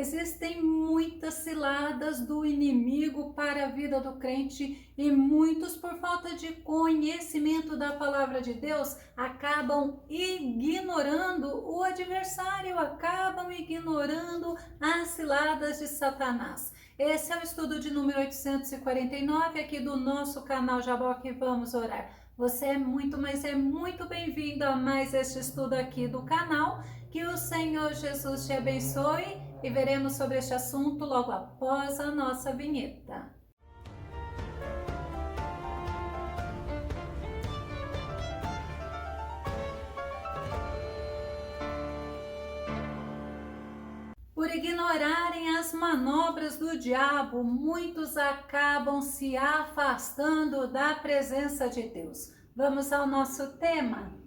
Existem muitas ciladas do inimigo para a vida do crente e muitos, por falta de conhecimento da palavra de Deus, acabam ignorando o adversário, acabam ignorando as ciladas de Satanás. Esse é o estudo de número 849 aqui do nosso canal Jaboque Vamos Orar. Você é muito, mas é muito bem-vindo a mais este estudo aqui do canal. Que o Senhor Jesus te abençoe e veremos sobre este assunto logo após a nossa vinheta. Por ignorarem as manobras do diabo, muitos acabam se afastando da presença de Deus. Vamos ao nosso tema.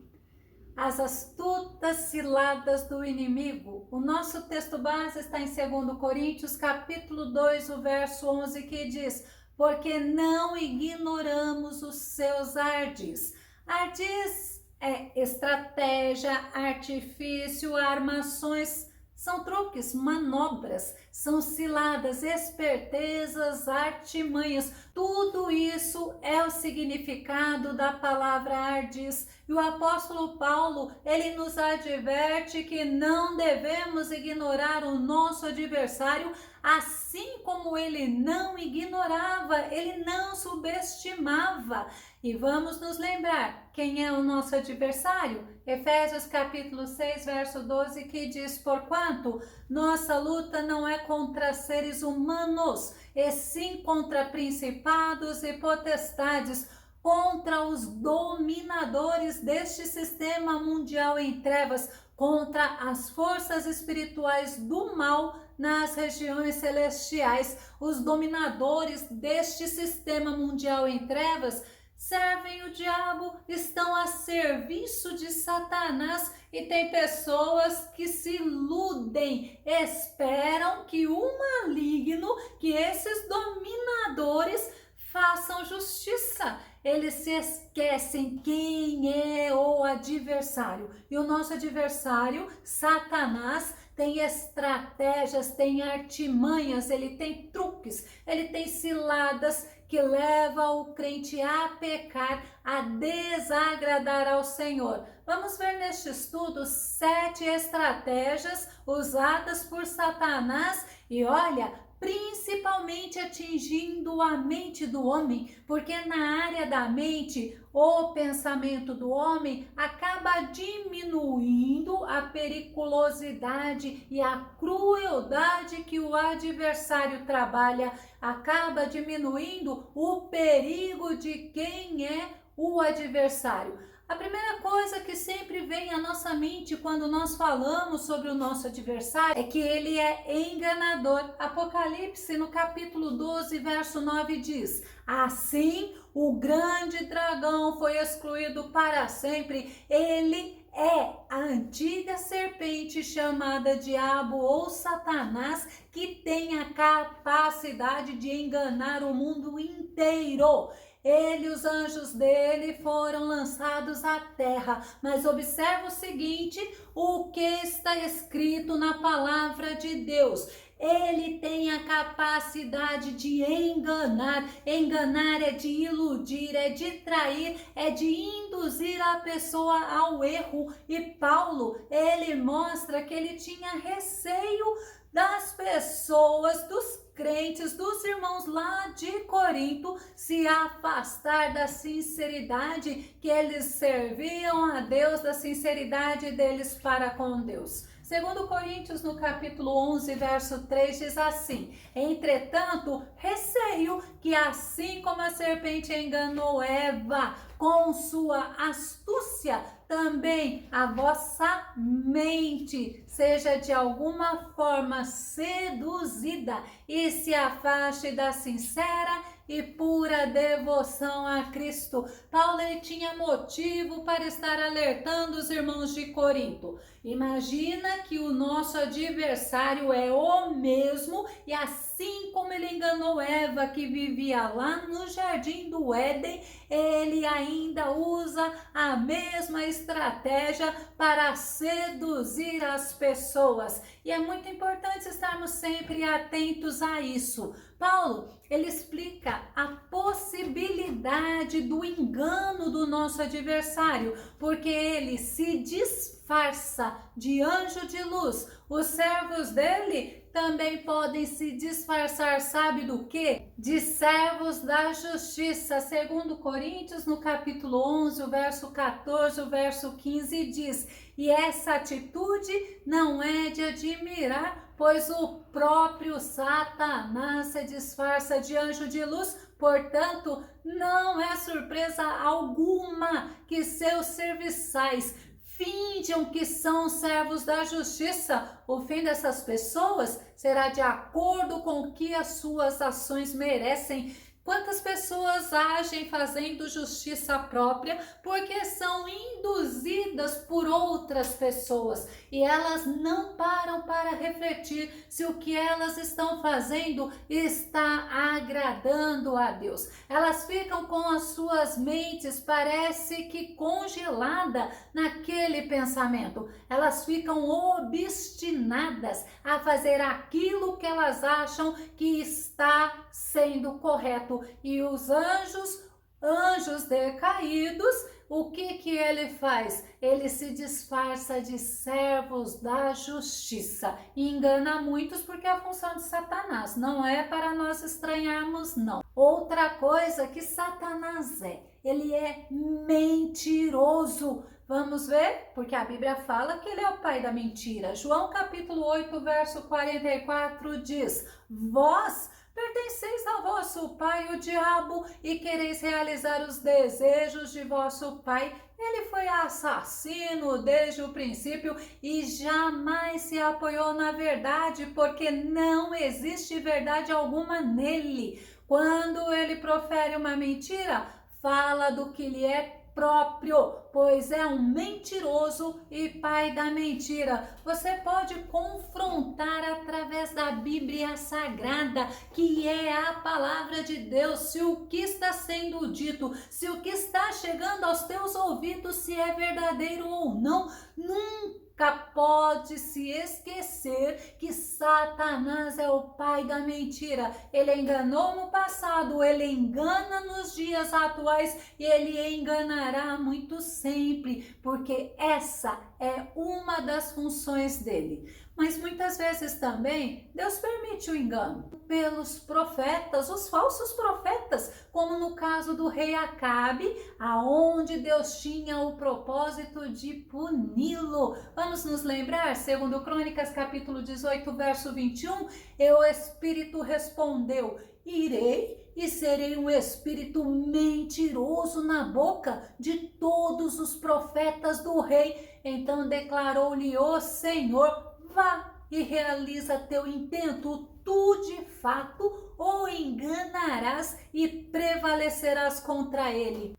As astutas ciladas do inimigo. O nosso texto base está em 2 Coríntios, capítulo 2, o verso 11, que diz: porque não ignoramos os seus ardis. Ardis é estratégia, artifício, armações, são truques, manobras, são ciladas, espertezas, artimanhas. Tudo isso é o significado da palavra ardis. E o apóstolo Paulo, ele nos adverte que não devemos ignorar o nosso adversário, assim como ele não ignorava, ele não subestimava. E vamos nos lembrar quem é o nosso adversário? Efésios capítulo 6, verso 12, que diz: porquanto nossa luta não é contra seres humanos, e sim contra principados e potestades, contra os dominadores deste sistema mundial em trevas, contra as forças espirituais do mal nas regiões celestiais. Os dominadores deste sistema mundial em trevas servem o diabo, estão a serviço de Satanás, e tem pessoas que se iludem, esperam que o maligno, que esses dominadores façam justiça. Eles se esquecem quem é o adversário. E o nosso adversário, Satanás, tem estratégias, tem artimanhas, ele tem truques, ele tem ciladas que levam o crente a pecar, a desagradar ao Senhor. Vamos ver neste estudo 7 estratégias usadas por Satanás e olha, principalmente atingindo a mente do homem, porque na área da mente, o pensamento do homem acaba diminuindo a periculosidade e a crueldade que o adversário trabalha, acaba diminuindo o perigo de quem é o adversário. A primeira coisa que sempre vem à nossa mente quando nós falamos sobre o nosso adversário é que ele é enganador. Apocalipse, no capítulo 12, verso 9, diz: assim, o grande dragão foi excluído para sempre. Ele é a antiga serpente chamada Diabo ou Satanás, que tem a capacidade de enganar o mundo inteiro. Ele e os anjos dele foram lançados à terra. Mas observa o seguinte, o que está escrito na palavra de Deus. Ele tem a capacidade de enganar. Enganar é de iludir, é de trair, é de induzir a pessoa ao erro. E Paulo, ele mostra que ele tinha receio das pessoas, dos crentes, dos irmãos lá de Corinto se afastar da sinceridade que eles serviam a Deus, da sinceridade deles para com Deus. Segundo Coríntios, no capítulo 11, verso 3, diz assim: entretanto, receio que assim como a serpente enganou Eva com sua astúcia, também a vossa mente seja de alguma forma seduzida e se afaste da sincera e pura devoção a Cristo. Paulo tinha motivo para estar alertando os irmãos de Corinto. Imagina que o nosso adversário é o mesmo e assim como ele enganou Eva, que vivia lá no jardim do Éden, ele ainda usa a mesma estratégia para seduzir as pessoas pessoas. E é muito importante estarmos sempre atentos a isso. Paulo, ele explica a possibilidade do engano do nosso adversário, porque ele se disfarça de anjo de luz. Os servos dele também podem se disfarçar, sabe do quê? De servos da justiça. Segundo Coríntios, no capítulo 11, o verso 14, o verso 15 diz: e essa atitude não é de admirar, pois o próprio Satanás se disfarça de anjo de luz. Portanto, não é surpresa alguma que seus serviçais finjam que são servos da justiça. O fim dessas pessoas será de acordo com o que as suas ações merecem. Quantas pessoas agem fazendo justiça própria porque são induzidas por outras pessoas e elas não param para refletir se o que elas estão fazendo está agradando a Deus. Elas ficam com as suas mentes, parece que congelada naquele pensamento. Elas ficam obstinadas a fazer aquilo que elas acham que está sendo correto. E os anjos decaídos, o que ele faz? Ele se disfarça de servos da justiça e engana muitos, porque é a função de Satanás, não é para nós estranharmos, não. Outra coisa que Satanás ele é mentiroso. Vamos ver? Porque a Bíblia fala que ele é o pai da mentira. João capítulo 8, verso 44 diz: vós pertenceis ao vosso pai, o diabo, e quereis realizar os desejos de vosso pai. Ele foi assassino desde o princípio e jamais se apoiou na verdade, porque não existe verdade alguma nele. Quando ele profere uma mentira, fala do que lhe é próprio, pois é um mentiroso e pai da mentira. Você pode confrontar através da Bíblia Sagrada, que é a palavra de Deus, se o que está sendo dito, se o que está chegando aos teus ouvidos, se é verdadeiro ou não. Nunca pode se esquecer que Satanás é o pai da mentira. Ele enganou no passado, ele engana nos dias atuais e ele enganará muito sempre, porque essa é uma das funções dele. Mas muitas vezes também Deus permite o engano pelos profetas, os falsos profetas, como no caso do rei Acabe, aonde Deus tinha o propósito de puni-lo. Vamos nos lembrar, segundo Crônicas capítulo 18, verso 21, e o Espírito respondeu: irei e serei um espírito mentiroso na boca de todos os profetas do rei. Então declarou-lhe o Senhor: vá e realiza teu intento, tu de fato o enganarás e prevalecerás contra ele.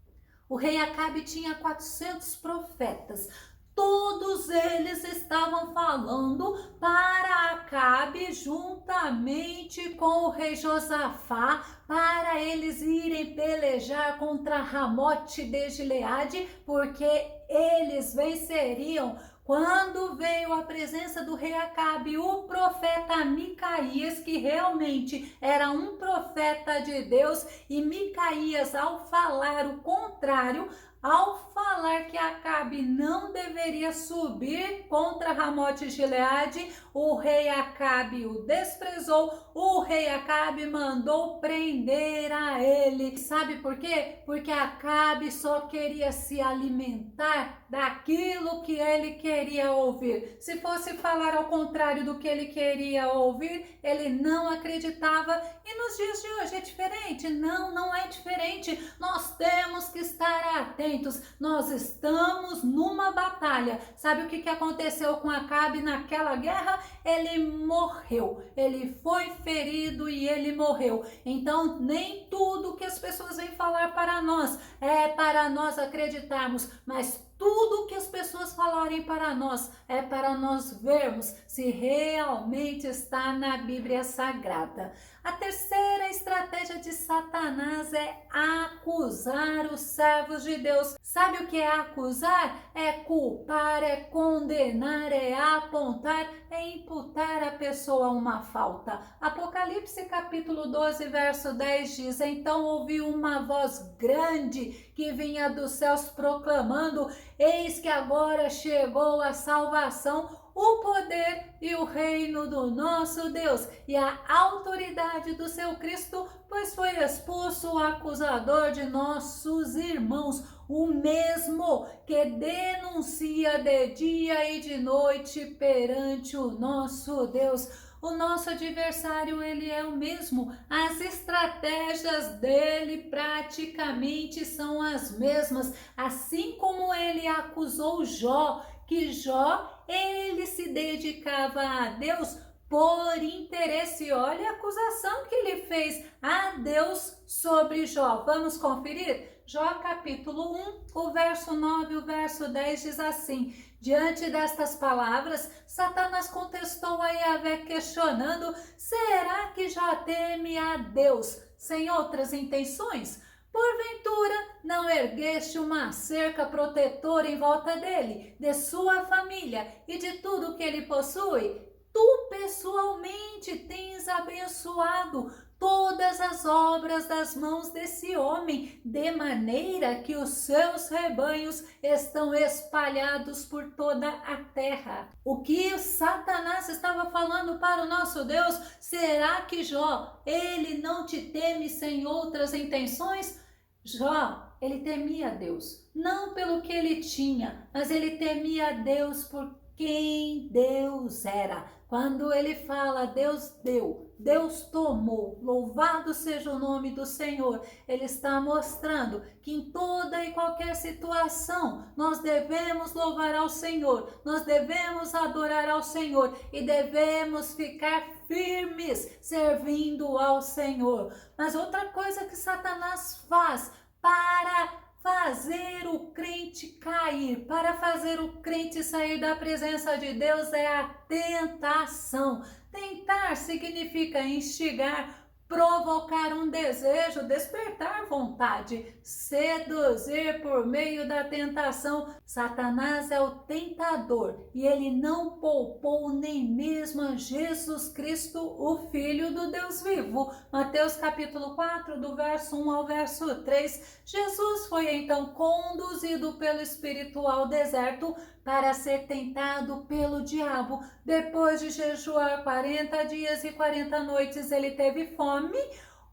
O rei Acabe tinha 400 profetas. Todos eles estavam falando para Acabe, juntamente com o rei Josafá, para eles irem pelejar contra Ramote de Gileade, porque eles venceriam. Quando veio à presença do rei Acabe o profeta Micaías, que realmente era um profeta de Deus, e Micaías, ao falar o contrário, ao falar que Acabe não deveria subir contra Ramote Gileade, o rei Acabe o desprezou, o rei Acabe mandou prender a ele. Sabe por quê? Porque Acabe só queria se alimentar daquilo que ele queria ouvir. Se fosse falar ao contrário do que ele queria ouvir, ele não acreditava. E nos dias de hoje é diferente? Não, não é diferente. Nós temos que estar atentos. Nós estamos numa batalha. Sabe o que aconteceu com Acabe naquela guerra? Ele morreu. Ele foi ferido e ele morreu. Então, nem tudo que as pessoas vêm falar para nós é para nós acreditarmos, mas tudo que as pessoas falarem para nós é para nós vermos se realmente está na Bíblia Sagrada. A terceira estratégia de Satanás é acusar os servos de Deus. Sabe o que é acusar? É culpar, é condenar, é apontar, é imputar a pessoa uma falta. Apocalipse capítulo 12, verso 10 diz: então ouvi uma voz grande que vinha dos céus proclamando: eis que agora chegou a salvação, o poder e o reino do nosso Deus e a autoridade do seu Cristo, pois foi expulso o acusador de nossos irmãos, o mesmo que denuncia de dia e de noite perante o nosso Deus. O nosso adversário, ele é o mesmo. As estratégias dele praticamente são as mesmas. Assim como ele acusou Jó, que Jó, ele se dedicava a Deus por interesse. Olha a acusação que ele fez a Deus sobre Jó. Vamos conferir? Jó capítulo 1, o verso 9 e o verso 10 diz assim: diante destas palavras, Satanás contestou a Yahvé questionando: será que Jó teme a Deus sem outras intenções? Porventura, não ergueste uma cerca protetora em volta dele, de sua família e de tudo que ele possui? Tu pessoalmente tens abençoado todas as obras das mãos desse homem, de maneira que os seus rebanhos estão espalhados por toda a terra. O que Satanás estava falando para o nosso Deus? Será que Jó, ele não te teme sem outras intenções? Jó, ele temia Deus, não pelo que ele tinha, mas ele temia Deus por quem Deus era. Quando ele fala Deus deu, Deus tomou, louvado seja o nome do Senhor, ele está mostrando que em toda e qualquer situação nós devemos louvar ao Senhor, nós devemos adorar ao Senhor e devemos ficar firmes servindo ao Senhor. Mas outra coisa que Satanás faz para fazer o crente cair, para fazer o crente sair da presença de Deus é a tentação. Tentar significa instigar, provocar um desejo, despertar vontade, seduzir por meio da tentação. Satanás é o tentador e ele não poupou nem mesmo a Jesus Cristo, o Filho do Deus vivo. Mateus capítulo 4, do verso 1 ao verso 3, Jesus foi então conduzido pelo Espírito ao deserto para ser tentado pelo diabo. Depois de jejuar 40 dias e 40 noites, ele teve fome.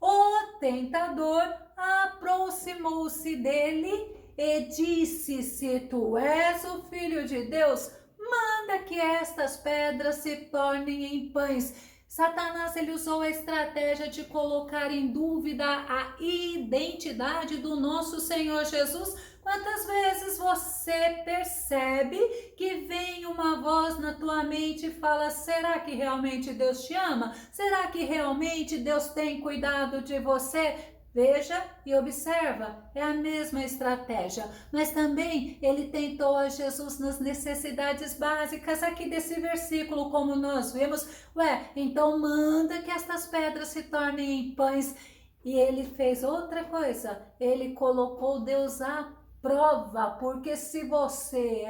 O tentador aproximou-se dele e disse: se tu és o Filho de Deus, manda que estas pedras se tornem em pães. Satanás, ele usou a estratégia de colocar em dúvida a identidade do nosso Senhor Jesus. Quantas vezes você percebe que vem uma voz na tua mente e fala: será que realmente Deus te ama? Será que realmente Deus tem cuidado de você? Veja e observa, é a mesma estratégia, mas também ele tentou a Jesus nas necessidades básicas aqui desse versículo, como nós vimos. Então manda que estas pedras se tornem em pães. E ele fez outra coisa, ele colocou Deus à prova, porque se você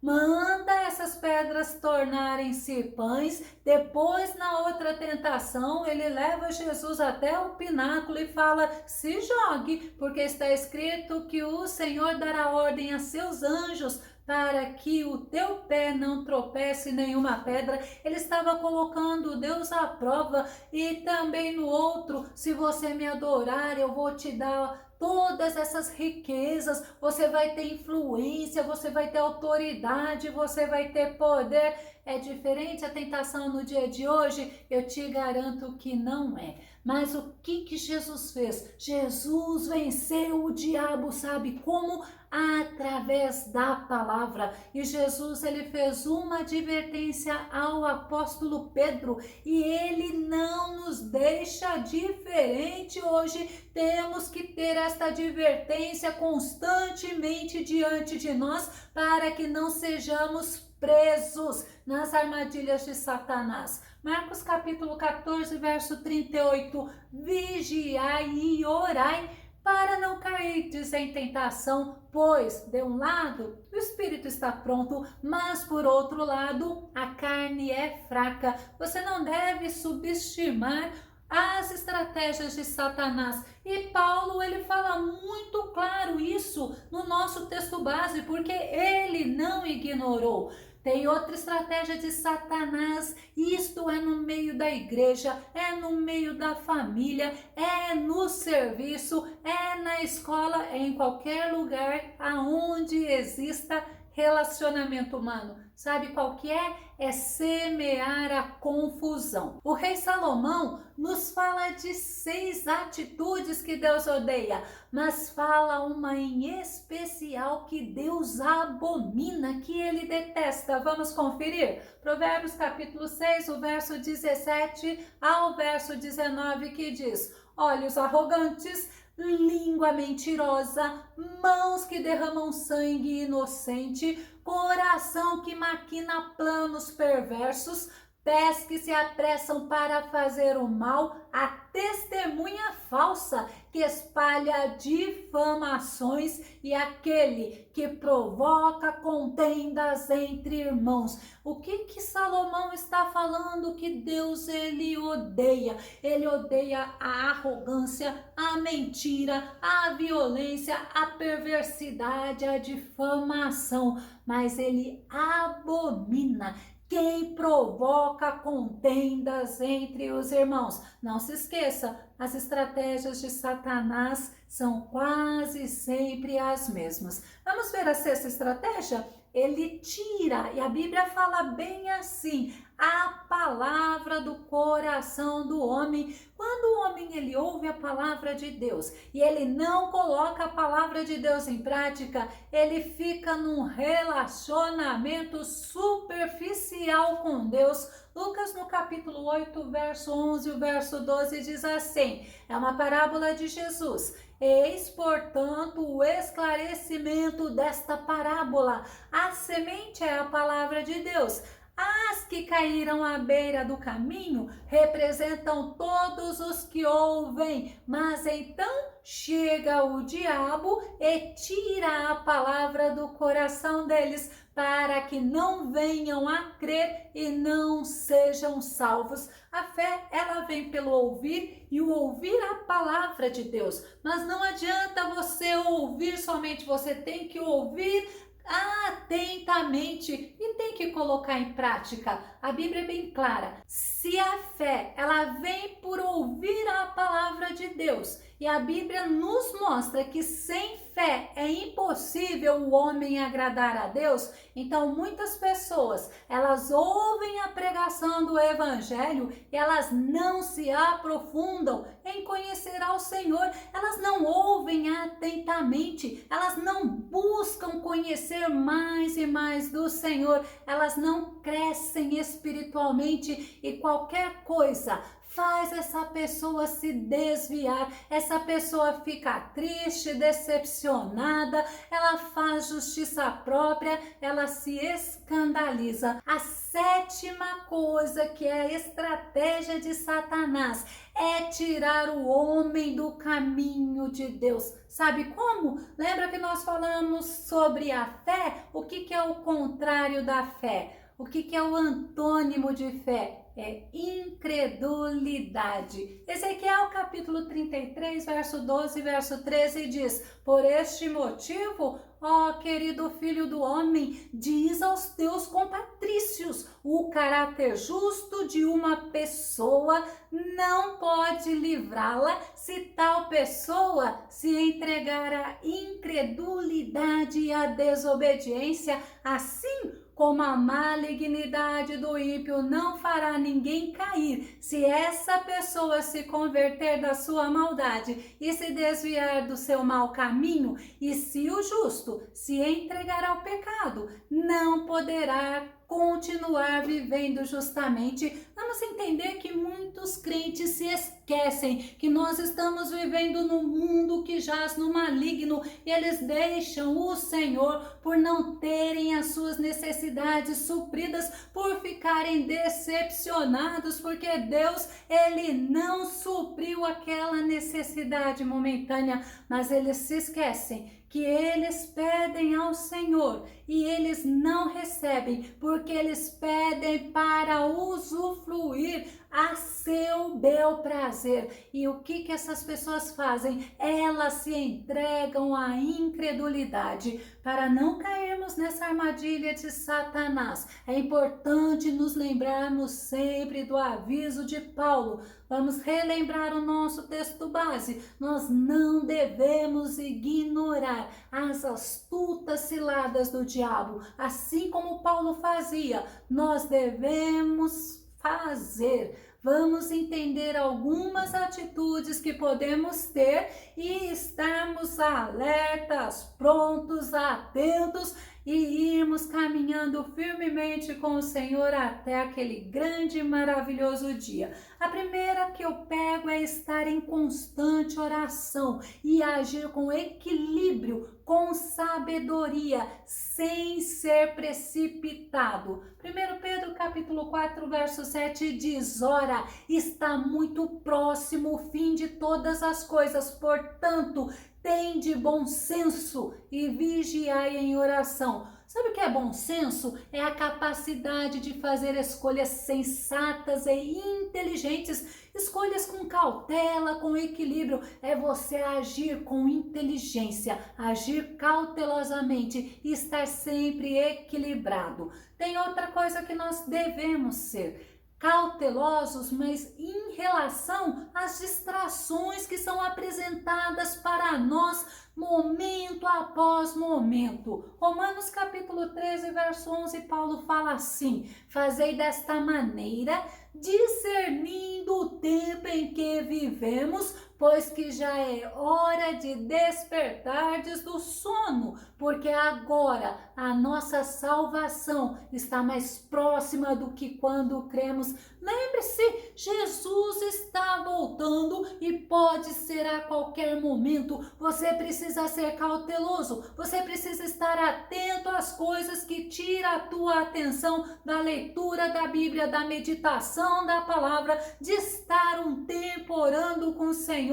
manda essas pedras tornarem-se pães. Depois, na outra tentação, ele leva Jesus até o pináculo e fala: se jogue, porque está escrito que o Senhor dará ordem a seus anjos para que o teu pé não tropece em nenhuma pedra. Ele estava colocando Deus à prova. E também no outro: se você me adorar, eu vou te dar todas essas riquezas, você vai ter influência, você vai ter autoridade, você vai ter poder. É diferente a tentação no dia de hoje? Eu te garanto que não é. Mas o que Jesus fez? Jesus venceu o diabo, sabe como? Através da palavra. E Jesus, ele fez uma advertência ao apóstolo Pedro, e ele não nos deixa diferente hoje. Temos que ter esta advertência constantemente diante de nós para que não sejamos presos nas armadilhas de Satanás. Marcos capítulo 14, verso 38. Vigiai e orai para não cairdes em tentação, pois, de um lado, o espírito está pronto, mas por outro lado, a carne é fraca. Você não deve subestimar as estratégias de Satanás. E Paulo, ele fala muito claro isso no nosso texto base, porque ele não ignorou. Tem outra estratégia de Satanás, isto é no meio da igreja, é no meio da família, é no serviço, é na escola, é em qualquer lugar aonde exista relacionamento humano. Sabe qual que é? É semear a confusão. O rei Salomão nos fala de 6 atitudes que Deus odeia, mas fala uma em especial que Deus abomina, que ele detesta. Vamos conferir? Provérbios capítulo 6, o verso 17 ao verso 19, que diz: olhos arrogantes, língua mentirosa, mãos que derramam sangue inocente, coração que maquina planos perversos, pés que se apressam para fazer o mal, a testemunha falsa que espalha difamações e aquele que provoca contendas entre irmãos. O que Salomão está falando que Deus ele odeia? Ele odeia a arrogância, a mentira, a violência, a perversidade, a difamação, mas ele abomina quem provoca contendas entre os irmãos. Não se esqueça, as estratégias de Satanás são quase sempre as mesmas. Vamos ver a 6ª estratégia? Ele tira, e a Bíblia fala bem assim, a palavra do coração do homem. Quando o homem ele ouve a palavra de Deus e ele não coloca a palavra de Deus em prática, ele fica num relacionamento superficial com Deus. Lucas no capítulo 8, verso 11, o verso 12 diz assim, é uma parábola de Jesus. Eis, portanto, o esclarecimento desta parábola. A semente é a palavra de Deus. As que caíram à beira do caminho representam todos os que ouvem, mas então chega o diabo e tira a palavra do coração deles, para que não venham a crer e não sejam salvos. A fé, ela vem pelo ouvir e o ouvir a palavra de Deus. Mas não adianta você ouvir somente, você tem que ouvir atentamente e tem que colocar em prática. A Bíblia é bem clara. Se a fé, ela vem por ouvir a palavra de Deus, e a Bíblia nos mostra que sem fé é impossível o homem agradar a Deus, então muitas pessoas, elas ouvem a pregação do Evangelho e elas não se aprofundam em conhecer ao Senhor, elas não ouvem atentamente, elas não buscam conhecer mais e mais do Senhor, elas não crescem espiritualmente e qualquer coisa faz essa pessoa se desviar, essa pessoa fica triste, decepcionada, ela faz justiça própria, ela se escandaliza. A 7ª coisa que é a estratégia de Satanás é tirar o homem do caminho de Deus. Sabe como? Lembra que nós falamos sobre a fé? O que é o contrário da fé? O que é o antônimo de fé? É incredulidade. Ezequiel capítulo 33, verso 12 e verso 13 diz: por este motivo, ó querido filho do homem, diz aos teus compatrícios, o caráter justo de uma pessoa não pode livrá-la se tal pessoa se entregar à incredulidade e à desobediência, assim como a malignidade do ímpio não fará ninguém cair, se essa pessoa se converter da sua maldade e se desviar do seu mau caminho, e se o justo se entregar ao pecado, não poderá continuar vivendo justamente. Vamos entender que muitos crentes se esquecem que nós estamos vivendo num mundo que jaz no maligno e eles deixam o Senhor por não terem as suas necessidades supridas, por ficarem decepcionados, porque Deus, Ele não supriu aquela necessidade momentânea, mas eles se esquecem que eles pedem ao Senhor e eles não recebem, porque eles pedem para usufruir a seu bel prazer. E o que essas pessoas fazem? Elas se entregam à incredulidade. Para não cairmos nessa armadilha de Satanás, é importante nos lembrarmos sempre do aviso de Paulo. Vamos relembrar o nosso texto base. Nós não devemos ignorar as astutas ciladas do diabo. Assim como Paulo fazia, nós devemos fazer. Vamos entender algumas atitudes que podemos ter e estarmos alertas, prontos, atentos e irmos caminhando firmemente com o Senhor até aquele grande e maravilhoso dia. A primeira que eu pego é estar em constante oração e agir com equilíbrio, com sabedoria, sem ser precipitado. 1 Pedro capítulo 4, verso 7 diz: ora, está muito próximo o fim de todas as coisas, portanto, tende bom senso e vigiai em oração. Sabe o que é bom senso? É a capacidade de fazer escolhas sensatas e inteligentes, escolhas com cautela, com equilíbrio. É você agir com inteligência, agir cautelosamente e estar sempre equilibrado. Tem outra coisa que nós devemos ser: cautelosos, mas em relação às distrações que são apresentadas para nós momento após momento. Romanos capítulo 13, verso 11, Paulo fala assim: fazei desta maneira, discernindo o tempo em que vivemos, pois que já é hora de despertardes do sono, porque agora a nossa salvação está mais próxima do que quando cremos. Lembre-se, Jesus está voltando e pode ser a qualquer momento. Você precisa ser cauteloso, você precisa estar atento às coisas que tiram a tua atenção da leitura da Bíblia, da meditação da palavra, de estar um tempo orando com o Senhor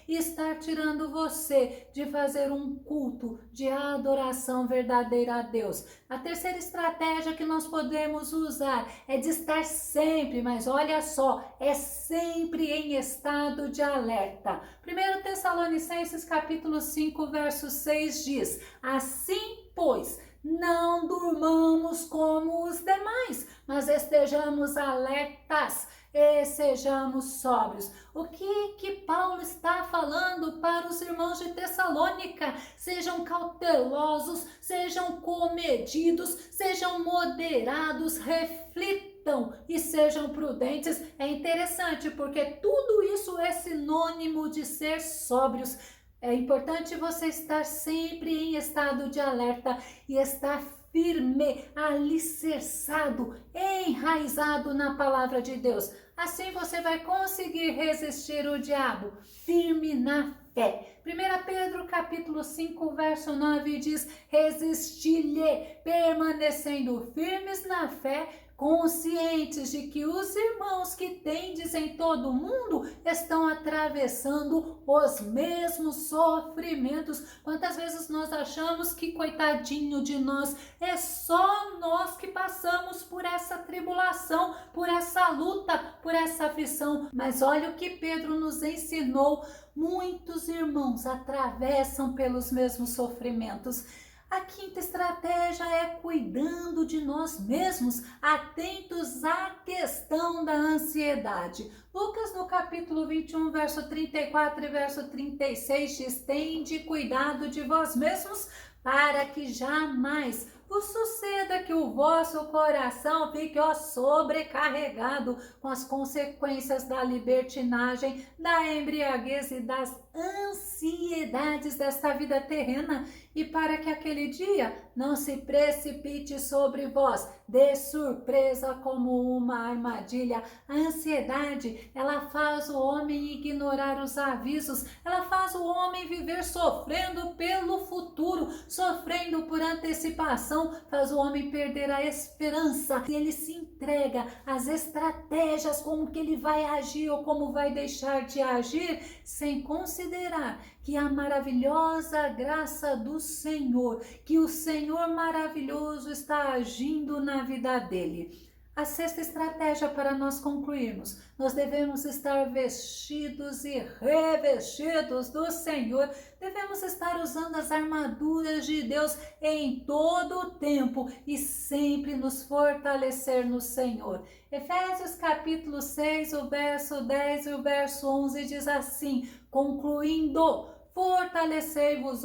e estar tirando você de fazer um culto de adoração verdadeira a Deus. A terceira estratégia que nós podemos usar é de estar sempre, mas olha só, é sempre em estado de alerta. 1 Tessalonicenses capítulo 5, verso 6 diz: assim, pois, não durmamos como os demais, mas estejamos alertas e sejamos sóbrios. O que Paulo está falando para os irmãos de Tessalônica? Sejam cautelosos, sejam comedidos, sejam moderados, reflitam e sejam prudentes. É interessante porque tudo isso é sinônimo de ser sóbrios. É importante você estar sempre em estado de alerta e estar firme, alicerçado, enraizado na palavra de Deus. Assim você vai conseguir resistir o diabo, firme na fé. 1 Pedro capítulo 5, verso 9 diz: resisti-lhe, permanecendo firmes na fé, conscientes de que os irmãos que tendes em todo o mundo estão atravessando os mesmos sofrimentos. Quantas vezes nós achamos que coitadinho de nós, é só nós que passamos por essa tribulação, por essa luta, por essa aflição. Mas olha o que Pedro nos ensinou: muitos irmãos atravessam pelos mesmos sofrimentos. A quinta estratégia é cuidando de nós mesmos, atentos à questão da ansiedade. Lucas no capítulo 21, verso 34 e verso 36 diz: tende cuidado de vós mesmos, para que jamais vos suceda que o vosso coração fique sobrecarregado com as consequências da libertinagem, da embriaguez e das ansiedades desta vida terrena, e para que aquele dia não se precipite sobre vós de surpresa como uma armadilha. A ansiedade, ela faz o homem ignorar os avisos, ela faz o homem viver sofrendo pelo futuro, sofrendo por antecipação, faz o homem perder a esperança e ele se entrega às estratégias, como que ele vai agir ou como vai deixar de agir, sem considerar que a maravilhosa graça do Senhor, que o Senhor maravilhoso está agindo na vida dele. A sexta estratégia para nós concluirmos: nós devemos estar vestidos e revestidos do Senhor, devemos estar usando as armaduras de Deus em todo o tempo e sempre nos fortalecer no Senhor. Efésios capítulo 6, o verso 10 e o verso 11 diz assim, concluindo: fortalecei-vos,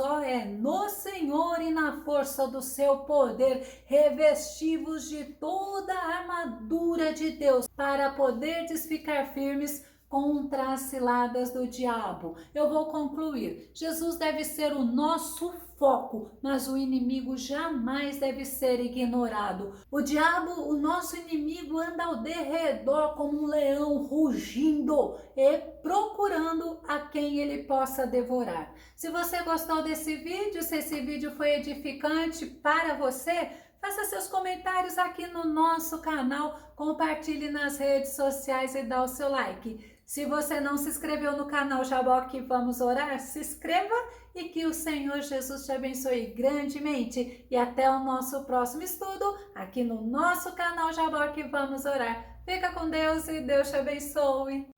no Senhor e na força do seu poder, revesti-vos de toda a armadura de Deus, para poderdes ficar firmes contra as ciladas do diabo. Eu vou concluir. Jesus deve ser o nosso foco, mas o inimigo jamais deve ser ignorado. O diabo, o nosso inimigo, anda ao derredor como um leão rugindo e procurando a quem ele possa devorar. Se você gostou desse vídeo, se esse vídeo foi edificante para você, faça seus comentários aqui no nosso canal, compartilhe nas redes sociais e dá o seu like. Se você não se inscreveu no canal Jaboque Vamos Orar, se inscreva e que o Senhor Jesus te abençoe grandemente. E até o nosso próximo estudo aqui no nosso canal Jaboque Vamos Orar. Fica com Deus e Deus te abençoe.